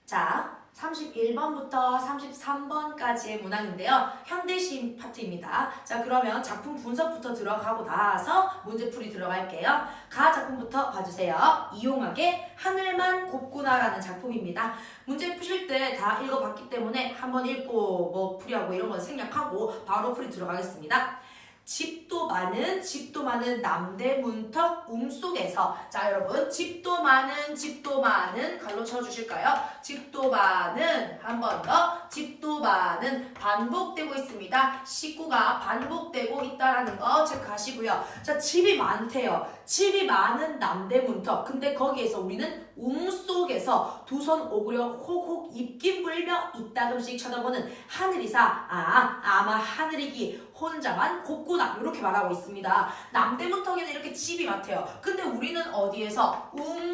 자, 31번부터 33번까지의 문항인데요. 현대시 파트입니다. 자, 그러면 작품 분석부터 들어가고 나서 문제풀이 들어갈게요. 가 작품부터 봐주세요. 이용하게 하늘만 곱구나라는 작품입니다. 문제 푸실 때 다 읽어봤기 때문에 한번 읽고 뭐 풀이하고 이런 건 생략하고 바로 풀이 들어가겠습니다. 집도 많은 남대문턱 속에서 자 여러분 집도 많은 갈로 쳐주실까요? 집도 많은 한 번 더 집도 많은 반복되고 있습니다. 식구가 반복되고 있다라는 거 체크하시고요. 자 집이 많대요. 집이 많은 남대문턱 근데 거기에서 우리는 속에서 두 손 오그려 혹혹 입김 불며 이따금씩 쳐다보는 하늘이사 아마 하늘이기 혼자만 곱구나 이렇게 말하고 있습니다. 남대문턱에는 이렇게 집이 많대요. 근데 우리는 어디에서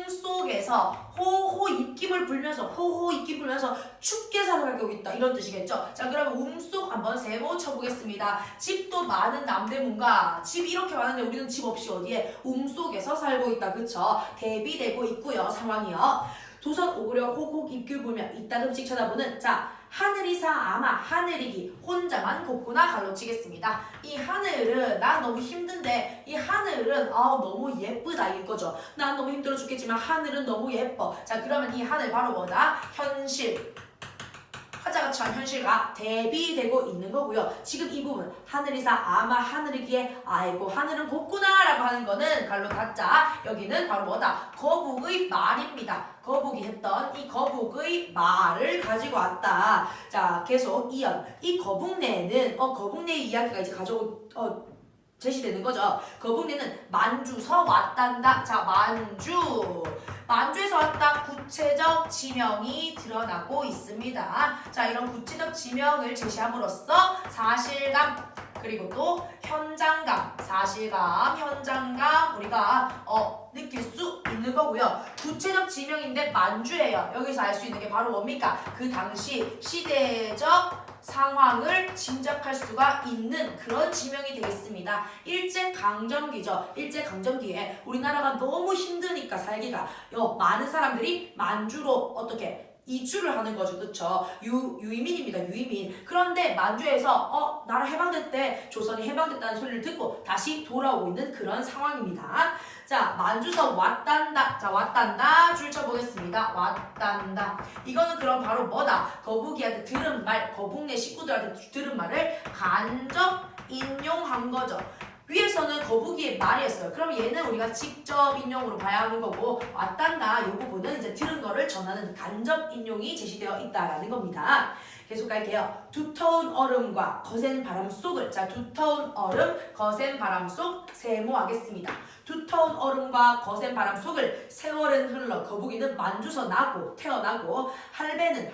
속에서 호호 입김을 불면서 춥게 살아가고 있다 이런 뜻이겠죠. 자 그러면 속 한번 세모 쳐보겠습니다. 집도 많은 남대문과 집이 이렇게 많은데 우리는 집 없이 어디에 속에서 살고 있다. 그쵸? 대비되고 있고요. 상황이요. 두 손 오그려 혹혹 입김 불며 이따금씩 쳐다보는 자 하늘이사 아마 하늘이기 혼자만 곱구나 갈로 치겠습니다. 이 하늘은 난 너무 힘든데 이 하늘은 너무 예쁘다 이거죠. 난 너무 힘들어 죽겠지만 하늘은 너무 예뻐. 자 그러면 이 하늘 바로 뭐다? 현실. 화자가 처한 현실과 대비되고 있는 거고요. 지금 이 부분 하늘이사 아마 하늘이기에 아이고 하늘은 곱구나 라고 하는 거는 갈로 닫자. 여기는 바로 뭐다? 거북의 말입니다. 거북이 했던 이 거북의 말을 가지고 왔다. 자 계속 이연 이 거북내는 거북내의 이야기가 이제 제시되는 거죠. 거북내는 만주서 왔단다. 자 만주에서 왔다. 구체적 지명이 드러나고 있습니다. 자 이런 구체적 지명을 제시함으로써 사실감 그리고 또 현장감, 사실감, 현장감 우리가 느낄 수 있는 거고요. 구체적 지명인데 만주예요. 여기서 알 수 있는 게 바로 뭡니까? 그 당시 시대적 상황을 짐작할 수가 있는 그런 지명이 되겠습니다. 일제강점기죠. 일제강점기에 우리나라가 너무 힘드니까 살기가 많은 사람들이 만주로 어떻게 이주를 하는 거죠. 그쵸? 유이민입니다. 유이민. 그런데 만주에서 나라 해방됐대. 조선이 해방됐다는 소리를 듣고 다시 돌아오고 있는 그런 상황입니다. 자 만주서 왔단다. 자 왔단다 줄 쳐보겠습니다. 왔단다. 이거는 그럼 바로 뭐다? 거북이한테 들은 말, 거북네 식구들한테 들은 말을 간접 인용한 거죠. 위에서는 거북이의 말이었어요. 그럼 얘는 우리가 직접 인용으로 봐야 하는 거고 왔단다 이 부분은 이제 들은 거를 전하는 간접 인용이 제시되어 있다라는 겁니다. 계속 갈게요. 두터운 얼음과 거센 바람 속을 자 두터운 얼음, 거센 바람 속 세모하겠습니다. 두터운 얼음과 거센 바람 속을 세월은 흘러 거북이는 만주서 태어나고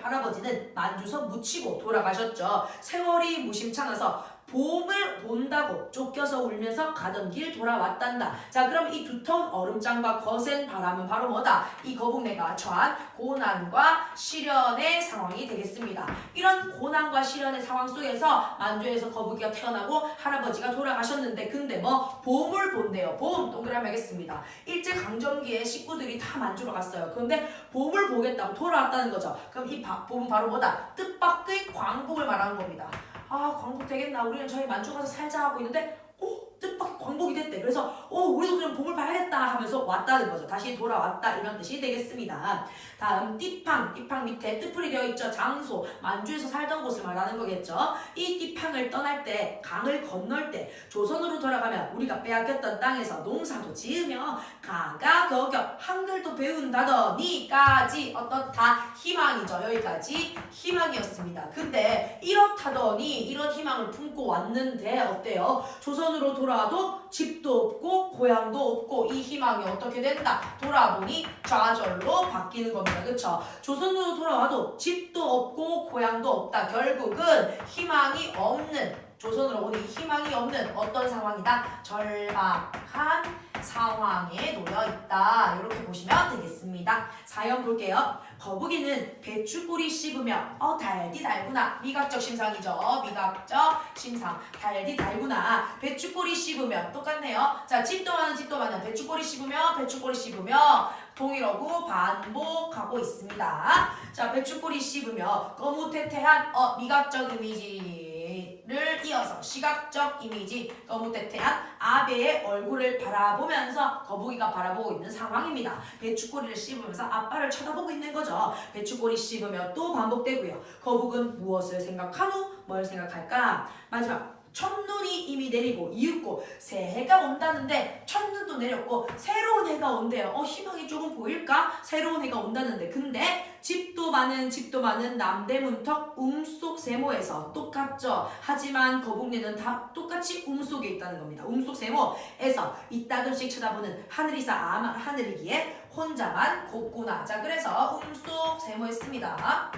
할아버지는 만주서 묻히고 돌아가셨죠. 세월이 무심찮아서 봄을 본다고 쫓겨서 울면서 가던 길 돌아왔단다. 자 그럼 이 두터운 얼음장과 거센 바람은 바로 뭐다? 이 거북내가 처한 고난과 시련의 상황이 되겠습니다. 이런 고난과 시련의 상황 속에서 만주에서 거북이가 태어나고 할아버지가 돌아가셨는데 근데 봄을 본대요. 봄 동그라미 하겠습니다. 일제강점기에 식구들이 다 만주로 갔어요. 그런데 봄을 보겠다고 돌아왔다는 거죠. 그럼 이 봄은 바로 뭐다? 뜻밖의 광복을 말하는 겁니다. 광복 되겠나? 우리는 저희 만주 가서 살자 하고 있는데 뜻밖의 광복이 됐대. 그래서 우리도 그럼 봄을 봐야겠다 하면서 왔다는 거죠. 다시 돌아왔다 이런 뜻이 되겠습니다. 다음 띠팡 밑에 뜻풀이 되어 있죠. 장소, 만주에서 살던 곳을 말하는 거겠죠. 이 띠팡을 떠날 때, 강을 건널 때 조선으로 돌아가면 우리가 빼앗겼던 땅에서 농사도 지으며 가가격격 한글도 배운다더니까지 어떻다 희망이죠. 여기까지 희망이었습니다. 근데 이렇다더니 이런 희망을 품고 왔는데 어때요? 조선으로 돌아와도 집도 없고 고향도 없고 이 희망이 어떻게 된다? 돌아보니 좌절로 바뀌는 겁니다. 그쵸? 조선으로 돌아와도 집도 없고 고향도 없다. 결국은 희망이 없는 조선으로 오니 희망이 없는 어떤 상황이다? 절박한 상황에 놓여 있다. 이렇게 보시면 되겠습니다. 4연 볼게요. 거북이는 배추꼬리 씹으며 달디 달구나. 미각적 심상이죠. 미각적 심상. 달디 달구나. 배추꼬리 씹으며 똑같네요. 자 집도 많은 배추꼬리 씹으며 동일어구 반복하고 있습니다. 자, 배춧꼬리 씹으며 거무태태한 미각적 이미지를 이어서 시각적 이미지, 거무태태한 아베의 얼굴을 바라보면서 거북이가 바라보고 있는 상황입니다. 배춧꼬리를 씹으면서 아빠를 쳐다보고 있는 거죠. 배춧꼬리 씹으며 또 반복되고요. 거북은 무엇을 생각한 후 뭘 생각할까? 마지막 첫눈이 이미 내리고 이윽고 새해가 온다는데 첫눈도 내렸고 새로운 해가 온대요. 희망이 조금 보일까? 새로운 해가 온다는데 근데 집도 많은 남대문턱 속 세모에서 똑같죠. 하지만 거북이는 다 똑같이 속에 있다는 겁니다. 속 세모에서 이따금씩 쳐다보는 하늘이사 하늘이기에 혼자만 곱구나. 자, 그래서 속 세모에 씁니다.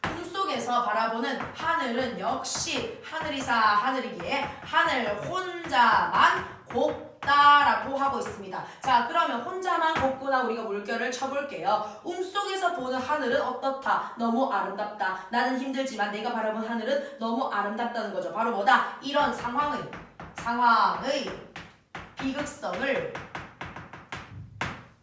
꿈속에서 바라보는 하늘은 역시 하늘이사 하늘이기에 하늘 혼자만 곱다라고 하고 있습니다. 자, 그러면 혼자만 곱구나 우리가 물결을 쳐볼게요. 꿈속에서 보는 하늘은 어떻다? 너무 아름답다. 나는 힘들지만 내가 바라본 하늘은 너무 아름답다는 거죠. 바로 뭐다? 이런 상황의 비극성을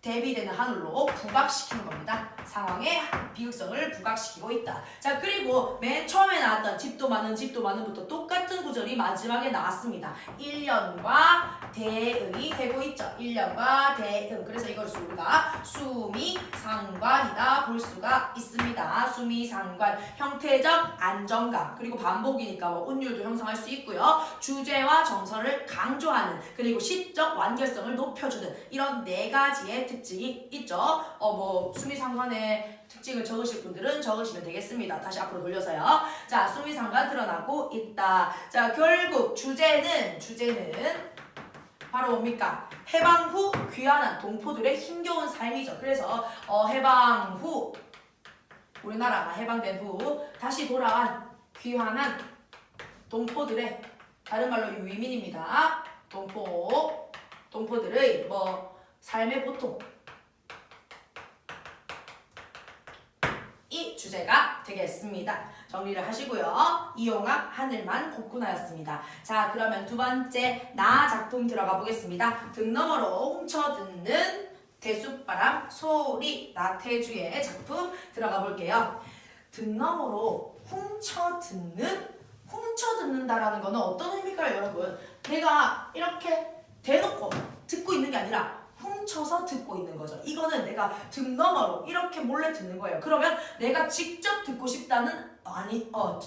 대비되는 하늘로 부각시키는 겁니다. 상황의 비극성을 부각시키고 있다. 자, 그리고 맨 처음에 나왔던 집도 많은부터 똑같은 구절이 마지막에 나왔습니다. 1년과 대응이 되고 있죠. 1년과 대응. 그래서 이것을 우리가 수미상관이다 볼 수가 있습니다. 수미상관. 형태적 안정감. 그리고 반복이니까 운율도 형성할 수 있고요. 주제와 정서를 강조하는, 그리고 시적 완결성을 높여주는 이런 네 가지의 특징이 있죠. 수미상관의 특징을 적으실 분들은 적으시면 되겠습니다. 다시 앞으로 돌려서요. 자, 수미상관 드러나고 있다. 자, 결국 주제는 바로 뭡니까? 해방 후 귀환한 동포들의 힘겨운 삶이죠. 그래서 해방 후 우리나라가 해방된 후 다시 돌아온 귀환한 동포들의, 다른 말로 유이민입니다. 동포들의 삶의 보통, 이 주제가 되겠습니다. 정리를 하시고요. 이용학 하늘만 곱구나였습니다. 자, 그러면 두 번째 나 작품 들어가 보겠습니다. 등 너머로 훔쳐듣는 대숲바람 소리, 나태주의 작품 들어가 볼게요. 등 너머로 훔쳐듣는다라는 거는 어떤 의미일까요, 여러분? 내가 이렇게 대놓고 듣고 있는 게 아니라 훔쳐서 듣고 있는 거죠. 이거는 내가 등 너머로 이렇게 몰래 듣는 거예요. 그러면 내가 직접 듣고 싶다는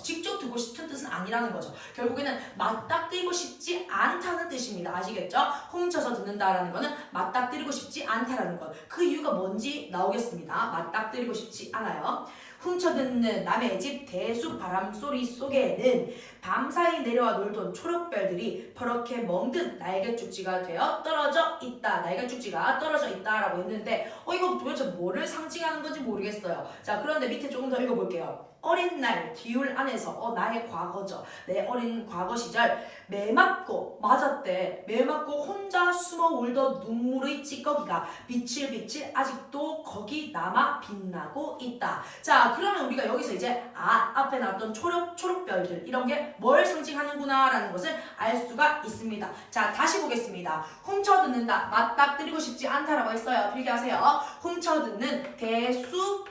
직접 듣고 싶은 뜻은 아니라는 거죠. 결국에는 맞닥뜨리고 싶지 않다는 뜻입니다. 아시겠죠? 훔쳐서 듣는다라는 거는 맞닥뜨리고 싶지 않다라는 것. 그 이유가 뭔지 나오겠습니다. 맞닥뜨리고 싶지 않아요. 훔쳐듣는 남의 집 대숲 바람소리 속에는 밤사이 내려와 놀던 초록별들이 퍼렇게 멍든 날개죽지가 되어 떨어져 있다. 날개죽지가 떨어져 있다라고 했는데 이거 도대체 뭐를 상징하는 건지 모르겠어요. 자, 그런데 밑에 조금 더 읽어볼게요. 어린 날 뒤울 안에서 나의 과거죠. 내 어린 과거 시절 매 맞고 맞았대. 매 맞고 혼자 숨어 울던 눈물의 찌꺼기가 비칠비칠 아직도 거기 남아 빛나고 있다. 자, 그러면 우리가 여기서 이제 앞에 나왔던 초록별들 이런 게 뭘 상징하는구나 라는 것을 알 수가 있습니다. 자, 다시 보겠습니다. 훔쳐듣는다, 맞닥뜨리고 싶지 않다라고 했어요. 필기하세요. 훔쳐듣는 대숲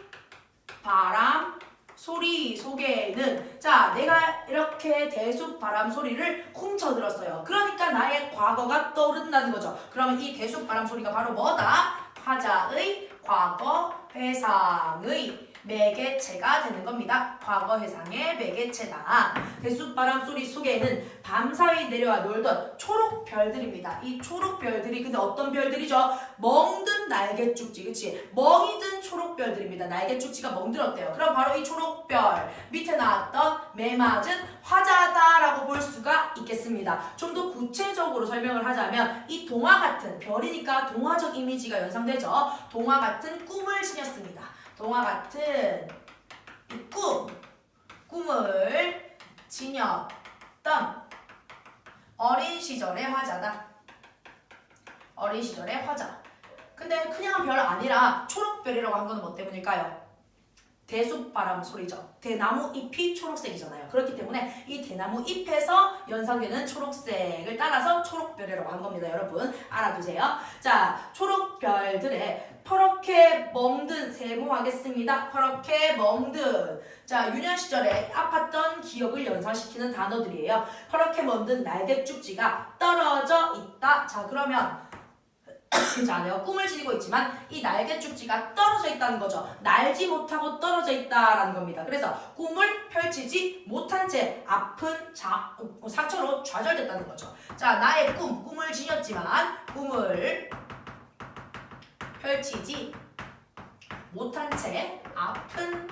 바람 소리 속에는, 자, 내가 이렇게 대숲 바람 소리를 훔쳐 들었어요. 그러니까 나의 과거가 떠오른다는 거죠. 그러면 이 대숲 바람 소리가 바로 뭐다? 화자의 과거 회상의 매개체가 되는 겁니다. 과거 회상의 매개체다. 대숲바람 소리 속에는 밤사이 내려와 놀던 초록별들입니다. 이 초록별들이 근데 어떤 별들이죠? 멍든 날개죽지, 그치? 멍이 든 초록별들입니다. 날개죽지가 멍들었대요. 그럼 바로 이 초록별 밑에 나왔던 매맞은 화자다라고 볼 수가 있겠습니다. 좀 더 구체적으로 설명을 하자면 이 동화 같은, 별이니까 동화적 이미지가 연상되죠. 동화 같은 꿈을 지녔습니다. 동화 같은 꿈을 지녔던 어린 시절의 화자다. 어린 시절의 화자. 근데 그냥 별 아니라 초록별이라고 한 건 뭐 때문일까요? 대숲바람 소리죠. 대나무 잎이 초록색이잖아요. 그렇기 때문에 이 대나무 잎에서 연상되는 초록색을 따라서 초록별이라고 한 겁니다. 여러분 알아두세요. 자, 초록별들의 퍼렇게 멍든 세모하겠습니다. 퍼렇게 멍든. 자, 유년 시절에 아팠던 기억을 연상시키는 단어들이에요. 퍼렇게 멍든 날개쭉지가 떨어져 있다. 자, 그러면 자, 내가 꿈을 지니고 있지만 이 날개쭉지가 떨어져 있다는 거죠. 날지 못하고 떨어져 있다라는 겁니다. 그래서 꿈을 펼치지 못한 채 아픈 상처로 좌절됐다는 거죠. 자, 나의 꿈을 지녔지만 꿈을 펼치지 못한 채 아픈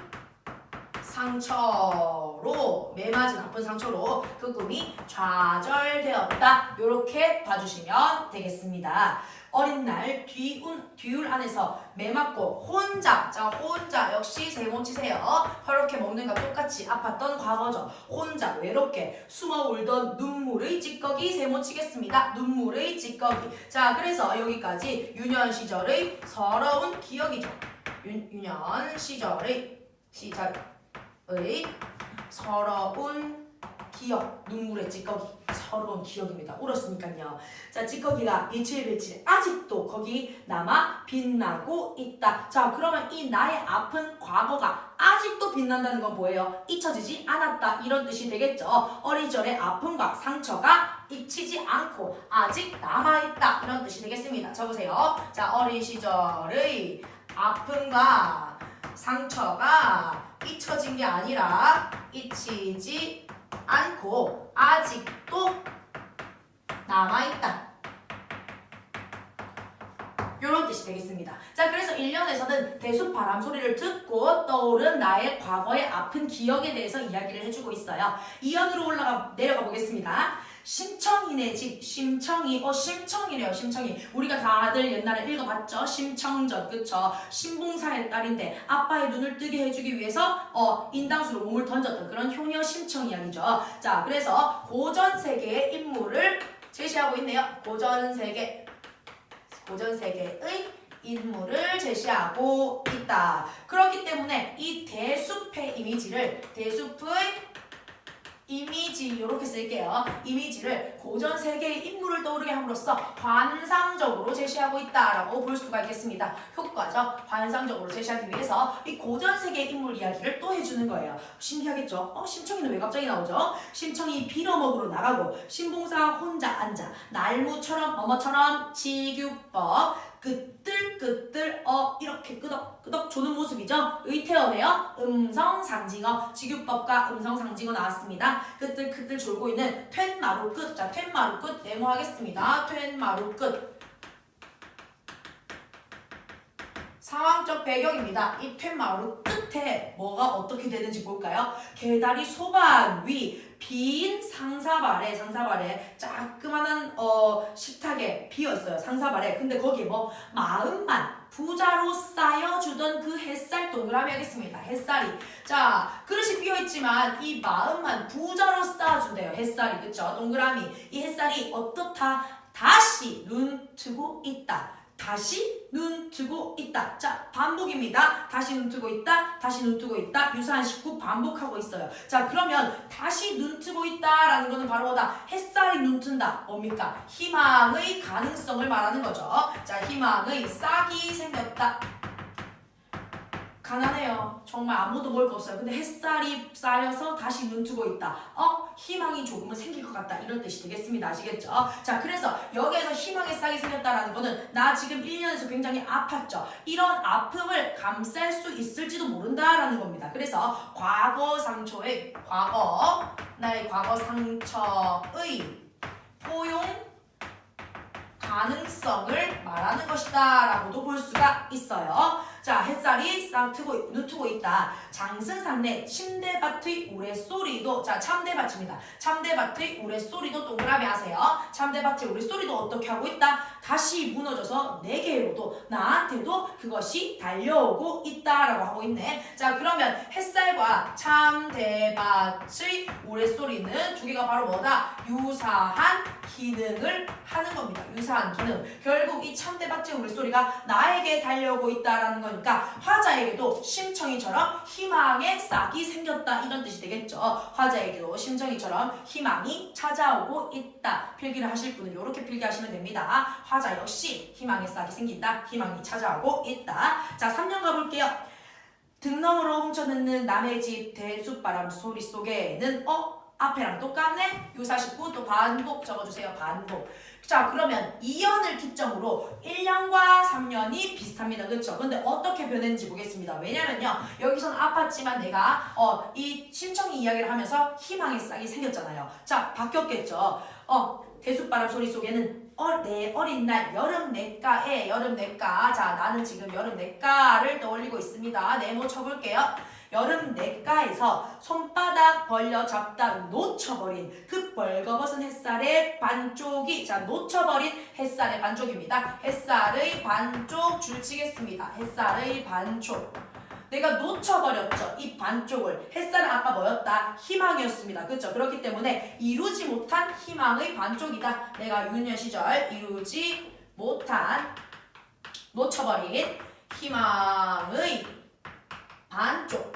상처로, 매맞은 아픈 상처로 그 꿈이 좌절되었다. 이렇게 봐주시면 되겠습니다. 어린 날 뒤울 안에서 매맞고 혼자. 자, 혼자 역시 세모 치세요. 퍼렇게 먹는 것과 똑같이 아팠던 과거죠. 혼자 외롭게 숨어 울던 눈물의 찌꺼기 세모 치겠습니다. 눈물의 찌꺼기. 자, 그래서 여기까지 유년 시절의 서러운 기억이죠. 유년 시절의 서러운 기억, 눈물의 찌꺼기, 서러운 기억입니다. 울었으니까요. 자, 찌꺼기가 비칠비칠 아직도 거기 남아 빛나고 있다. 자, 그러면 이 나의 아픈 과거가 아직도 빛난다는 건 뭐예요? 잊혀지지 않았다. 이런 뜻이 되겠죠. 어린 시절의 아픔과 상처가 잊히지 않고 아직 남아있다. 이런 뜻이 되겠습니다. 적으세요. 자, 어린 시절의 아픔과 상처가 잊혀진 게 아니라 잊히지 않고 아직도 남아있다. 이런 뜻이 되겠습니다. 자, 그래서 1년에서는 대숲 바람 소리를 듣고 떠오른 나의 과거의 아픈 기억에 대해서 이야기를 해주고 있어요. 2연으로 내려가 보겠습니다. 심청이네 집, 심청이. 심청이래요. 심청이. 우리가 다들 옛날에 읽어봤죠? 심청전, 그쵸? 신봉사의 딸인데 아빠의 눈을 뜨게 해주기 위해서 인당수로 몸을 던졌던 그런 효녀 심청 이야기죠. 자, 그래서 고전 세계의 인물을 제시하고 있네요. 고전 세계의 인물을 제시하고 있다. 그렇기 때문에 이 대숲의 이미지를, 대숲의 이미지 이렇게 쓸게요. 이미지를 고전 세계의 인물을 떠오르게 함으로써 환상적으로 제시하고 있다라고 볼 수가 있겠습니다. 효과죠. 환상적으로 제시하기 위해서 이 고전 세계의 인물 이야기를 또 해주는 거예요. 신기하겠죠? 심청이는 왜 갑자기 나오죠? 심청이 빌어먹으러 나가고 신봉사 혼자 앉아 날무처럼 뭐뭐처럼 지규법 끄뜰끄뜰 이렇게 끄덕끄덕 조는 모습이죠. 의태어네요. 음성상징어. 지규법과 음성상징어 나왔습니다. 끄뜰끄뜰 졸고 있는 툇마루 끝. 자, 툇마루 끝 네모하겠습니다. 툇마루 끝. 상황적 배경입니다. 이 툇마루 끝에 뭐가 어떻게 되는지 볼까요? 개다리 소반 위 빈 상사발에 자그마한 식탁에 비었어요. 상사발에. 근데 거기에 마음만 부자로 쌓여주던 그 햇살, 동그라미 하겠습니다. 햇살이. 자, 그릇이 비어있지만 이 마음만 부자로 쌓아준대요. 햇살이. 그쵸? 동그라미. 이 햇살이 어떻다? 다시 눈 뜨고 있다. 다시 눈 뜨고 있다. 자, 반복입니다. 다시 눈 뜨고 있다. 다시 눈 뜨고 있다. 유사한 식구 반복하고 있어요. 자, 그러면 다시 눈 뜨고 있다라는 거는 바로 뭐다? 햇살이 눈 뜬다. 뭡니까? 희망의 가능성을 말하는 거죠. 자, 희망의 싹이 생겼다. 가난해요. 정말 아무도 먹을 거 없어요. 근데 햇살이 쌓여서 다시 눈 뜨고 있다. 희망이 조금은 생길 것 같다. 이런 뜻이 되겠습니다. 아시겠죠? 자, 그래서 여기에서 희망의 싹이 생겼다라는 거는 나 지금 1년에서 굉장히 아팠죠. 이런 아픔을 감쌀 수 있을지도 모른다라는 겁니다. 그래서 나의 과거 상처의 포용 가능성을 말하는 것이다 라고도 볼 수가 있어요. 자, 햇살이 눈 뜨고 있다. 장승상내 침대밭의 우레소리도. 자, 참대밭입니다. 참대밭의 우레소리도 동그라미 하세요. 참대밭의 우레소리도 어떻게 하고 있다? 다시 무너져서 내게로도 나한테도 그것이 달려오고 있다라고 하고 있네. 자, 그러면 햇살과 참대밭의 우레소리는 두 개가 바로 뭐다? 유사한 기능을 하는 겁니다. 유사한 기능. 결국 이 참대박질 울소리가 나에게 달려오고 있다라는 거니까 화자에게도 심청이처럼 희망의 싹이 생겼다 이런 뜻이 되겠죠. 화자에게도 심청이처럼 희망이 찾아오고 있다. 필기를 하실 분은 이렇게 필기하시면 됩니다. 화자 역시 희망의 싹이 생긴다. 희망이 찾아오고 있다. 자, 3년 가볼게요. 등너으로 훔쳐듣는 남의 집 대숲바람 소리 속에는 앞에랑 똑같네? 유사식구 또 반복 적어주세요. 반복. 자, 그러면 2년을 기점으로 1년과 3년이 비슷합니다. 그렇죠? 근데 어떻게 변했는지 보겠습니다. 왜냐면요. 여기선 아팠지만 내가 이 심청이 이야기를 하면서 희망의 싹이 생겼잖아요. 자, 바뀌었겠죠. 대숲바람 소리 속에는 내 어린 날 여름 내과에 여름 내과. 자, 나는 지금 여름 내과를 떠올리고 있습니다. 네모 쳐볼게요. 여름 내과에서 손바닥 벌려 잡다 놓쳐버린 그 벌거벗은 햇살의 반쪽이, 자, 놓쳐버린 햇살의 반쪽입니다. 햇살의 반쪽 줄치겠습니다. 햇살의 반쪽. 내가 놓쳐버렸죠. 이 반쪽을. 햇살은 아까 뭐였다? 희망이었습니다. 그렇죠? 그렇기 때문에 이루지 못한 희망의 반쪽이다. 내가 유년 시절 이루지 못한 놓쳐버린 희망의 반쪽.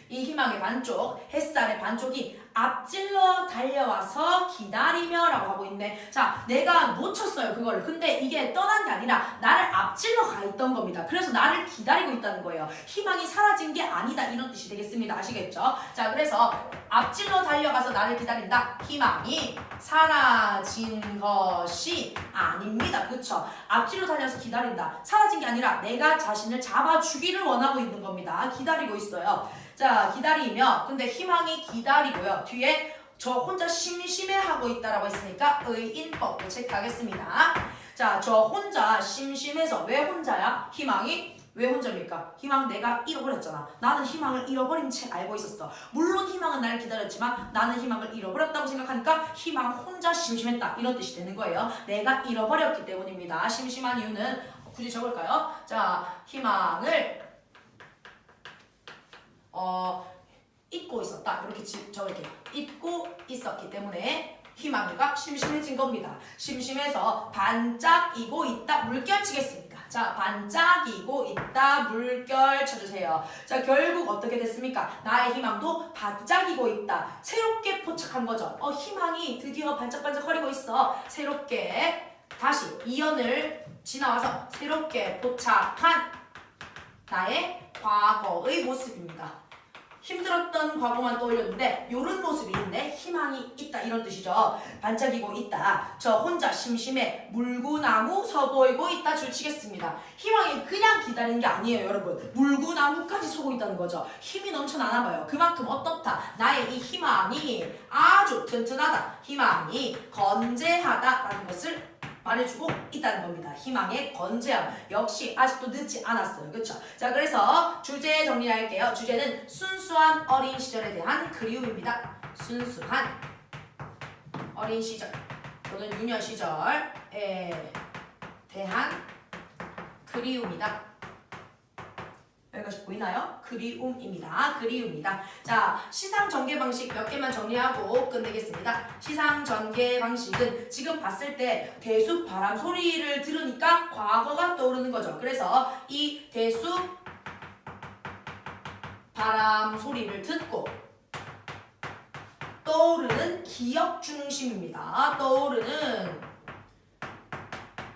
이 희망의 반쪽, 햇살의 반쪽이 앞질러 달려와서 기다리며 라고 하고 있네. 자, 내가 놓쳤어요. 그거를. 근데 이게 떠난 게 아니라 나를 앞질러 가 있던 겁니다. 그래서 나를 기다리고 있다는 거예요. 희망이 사라진 게 아니다. 이런 뜻이 되겠습니다. 아시겠죠? 자, 그래서 앞질러 달려가서 나를 기다린다. 희망이 사라진 것이 아닙니다. 그쵸? 앞질러 달려서 기다린다. 사라진 게 아니라 내가 자신을 잡아주기를 원하고 있는 겁니다. 기다리고 있어요. 자, 기다리며, 근데 희망이 기다리고요. 뒤에 저 혼자 심심해하고 있다라고 했으니까 의인법도 체크하겠습니다. 자, 저 혼자 심심해서. 왜 혼자야? 희망이 왜 혼자입니까? 희망 내가 잃어버렸잖아. 나는 희망을 잃어버린 채 알고 있었어. 물론 희망은 나를 기다렸지만 나는 희망을 잃어버렸다고 생각하니까 희망 혼자 심심했다. 이런 뜻이 되는 거예요. 내가 잃어버렸기 때문입니다. 심심한 이유는 굳이 적을까요? 자, 희망을 잊고 있었다. 이렇게 적을게요. 잊고 있었기 때문에 희망이가 심심해진 겁니다. 심심해서 반짝이고 있다. 물결 치겠습니다. 자, 반짝이고 있다. 물결 쳐주세요. 자, 결국 어떻게 됐습니까? 나의 희망도 반짝이고 있다. 새롭게 포착한 거죠. 희망이 드디어 반짝반짝거리고 있어. 새롭게 다시 2년을 지나와서 새롭게 포착한 나의 과거의 모습입니다. 힘들었던 과거만 떠올렸는데 이런 모습이 있네. 희망이 있다. 이런 뜻이죠. 반짝이고 있다. 저 혼자 심심해 물구나무 서 보이고 있다. 줄치겠습니다. 희망이 그냥 기다리는 게 아니에요. 여러분. 물구나무까지 서고 있다는 거죠. 힘이 넘쳐나나 봐요. 그만큼 어떻다. 나의 이 희망이 아주 튼튼하다. 희망이 건재하다라는 것을 말해주고 있다는 겁니다. 희망의 건재함. 역시 아직도 늦지 않았어요. 그렇죠? 자, 그래서 주제 정리할게요. 주제는 순수한 어린 시절에 대한 그리움입니다. 순수한 어린 시절 또는 유년 시절에 대한 그리움이다. 여기까지 보이나요? 그리움입니다. 그리움이다. 자, 시상 전개 방식 몇 개만 정리하고 끝내겠습니다. 시상 전개 방식은 지금 봤을 때 대숲 바람 소리를 들으니까 과거가 떠오르는 거죠. 그래서 이 대숲 바람 소리를 듣고 떠오르는 기억 중심입니다. 떠오르는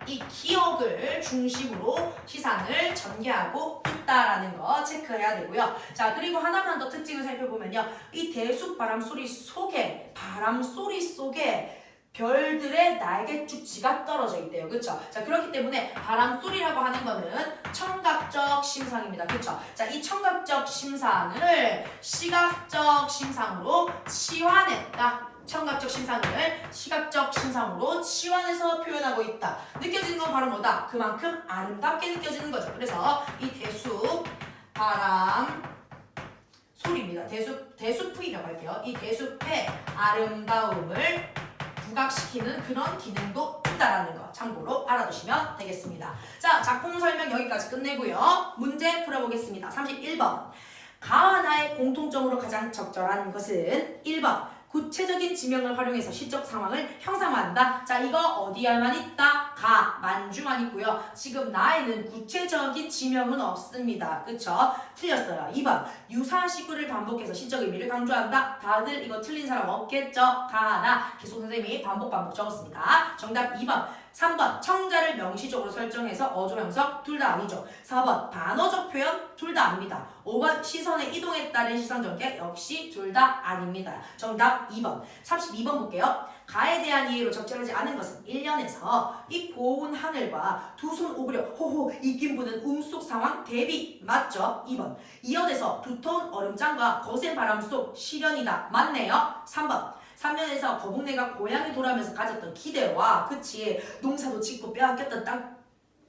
이 기억을 중심으로 시상을 전개하고 있다라는 거 체크해야 되고요. 자, 그리고 하나만 더 특징을 살펴보면요. 이 대숲 바람 소리 속에 별들의 날개축지가 떨어져 있대요. 그렇죠? 자, 그렇기 때문에 바람 소리라고 하는 거는 청각적 심상입니다. 그렇죠? 자, 이 청각적 심상을 시각적 심상으로 치환했다. 청각적 심상을 시각적 심상으로 치환해서 표현하고 있다. 느껴지는 건 바로 뭐다? 그만큼 아름답게 느껴지는 거죠. 그래서 이 대숲 바람 소리입니다. 대숲이라고 할게요. 이 대숲의 아름다움을 부각시키는 그런 기능도 있다라는 거 참고로 알아두시면 되겠습니다. 자, 작품 설명 여기까지 끝내고요. 문제 풀어보겠습니다. 31번. 가와 나의 공통점으로 가장 적절한 것은 1번 구체적인 지명을 활용해서 시적 상황을 형상화한다. 자, 이거 어디에만 있다? 가, 만주만 있고요. 지금 나에는 구체적인 지명은 없습니다. 그쵸? 틀렸어요. 2번 유사한 시구를 반복해서 시적 의미를 강조한다. 다들 이거 틀린 사람 없겠죠? 가나 계속 선생님이 반복 적었으니까 정답 2번. 3번 청자를 명시적으로 설정해서 어조 형성 둘 다 아니죠. 4번 단어적 표현 둘 다 아닙니다. 5번 시선의 이동에 따른 시상 전개 역시 둘 다 아닙니다. 정답 2번. 32번 볼게요. 가에 대한 이해로 적절하지 않은 것은 1년에서 이 고운 하늘과 두 손 오그려 호호 입김 부는 속 상황 대비 맞죠? 2번. 2연에서 두터운 얼음장과 거센 바람 속 시련이다 맞네요. 3번. 3년에서 거북내가 고향에 돌아오면서 가졌던 기대와 그치 농사도 짓고 빼앗겼던 땅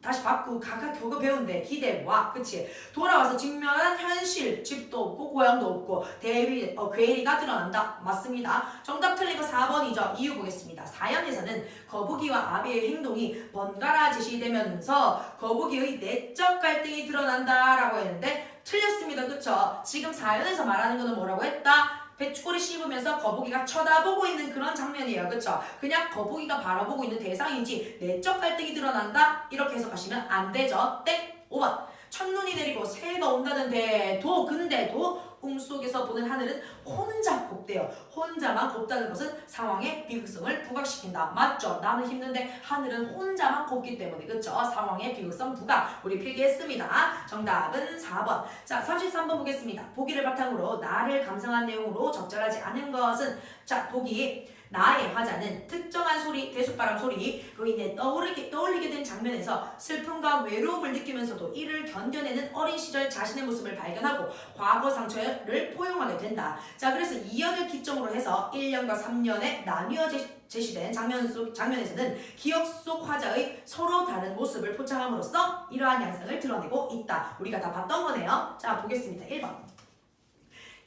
다시 받고 각각 겨우 배운데 기대와 그치 돌아와서 직면한 현실 집도 없고 고향도 없고 괴리가 드러난다 맞습니다. 정답 틀린 거 4번이죠. 이유 보겠습니다. 4연에서는 거북이와 아비의 행동이 번갈아 제시되면서 거북이의 내적 갈등이 드러난다 라고 했는데 틀렸습니다. 그쵸? 지금 4연에서 말하는 거는 뭐라고 했다? 배추꼬리 씹으면서 거북이가 쳐다보고 있는 그런 장면이에요. 그쵸? 그냥 거북이가 바라보고 있는 대상인지 내적 갈등이 드러난다? 이렇게 해석하시면 안 되죠. 땡! 5번. 첫눈이 내리고 새해가 온다는데도 근데도 꿈속에서 보는 하늘은 혼자 곱대요. 혼자만 곱다는 것은 상황의 비극성을 부각시킨다. 맞죠? 나는 힘든데 하늘은 혼자만 곱기 때문에 그쵸? 상황의 비극성 부각 우리 필기했습니다. 정답은 4번. 자 33번 보겠습니다. 보기를 바탕으로 나를 감상한 내용으로 적절하지 않은 것은 자 보기 나의 화자는 특정한 소리, 대숫바람 소리로 인해 떠올리게 된 장면에서 슬픔과 외로움을 느끼면서도 이를 견뎌내는 어린 시절 자신의 모습을 발견하고 과거 상처를 포용하게 된다. 자, 그래서 2년을 기점으로 해서 1년과 3년에 나뉘어 제시된 장면에서는 기억 속 화자의 서로 다른 모습을 포착함으로써 이러한 양상을 드러내고 있다. 우리가 다 봤던 거네요. 자, 보겠습니다. 1번.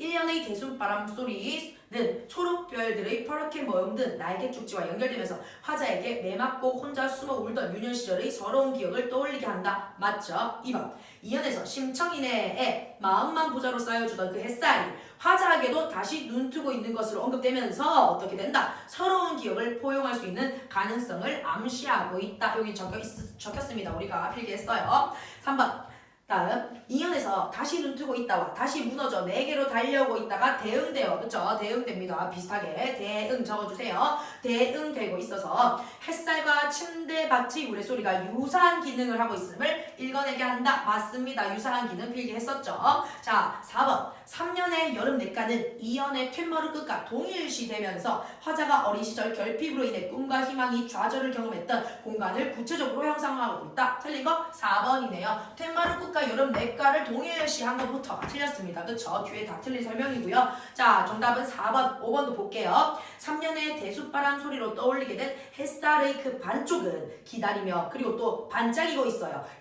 1년의 대숲바람 소리는 초록별들의 퍼렇게 모형든 날개 쪽지와 연결되면서 화자에게 매맞고 혼자 숨어 울던 유년 시절의 서러운 기억을 떠올리게 한다. 맞죠? 2번. 2년에서 심청이네의 마음만 부자로 쌓여주던 그 햇살이 화자에게도 다시 눈뜨고 있는 것으로 언급되면서 어떻게 된다? 서러운 기억을 포용할 수 있는 가능성을 암시하고 있다. 여기 적혔습니다. 우리가 필기했어요. 3번. 다음 2년에서 다시 눈뜨고 있다와 다시 무너져 4개로 달려오고 있다가 대응돼요. 그쵸? 대응됩니다. 비슷하게 대응 적어주세요. 대응되고 있어서 햇살과 침대밭의 우레소리가 유사한 기능을 하고 있음을 읽어내게 한다. 맞습니다. 유사한 기능 필기했었죠. 자 4번 3년의 여름 냇가는 2년의 툇마루 끝과 동일시되면서 화자가 어린 시절 결핍으로 인해 꿈과 희망이 좌절을 경험했던 공간을 구체적으로 형상화하고 있다. 틀린 거 4번이네요. 툇마루 끝과 여름 냇가를 동일시한 것부터 틀렸습니다. 그쵸? 뒤에 다 틀린 설명이고요. 자 정답은 4번 5번도 볼게요. 3년의 대숲바람 소리로 떠올리게 된 햇살의 그 반쪽은 기다리며 그리고 또 반짝이고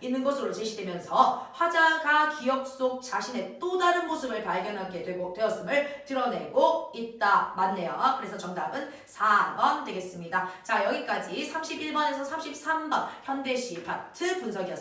있는 것으로 제시되면서 화자가 기억 속 자신의 또 다른 모습을 발견하게 되었음을 드러내고 있다. 맞네요. 그래서 정답은 4번 되겠습니다. 자 여기까지 31번에서 33번 현대시 파트 분석이었습니다.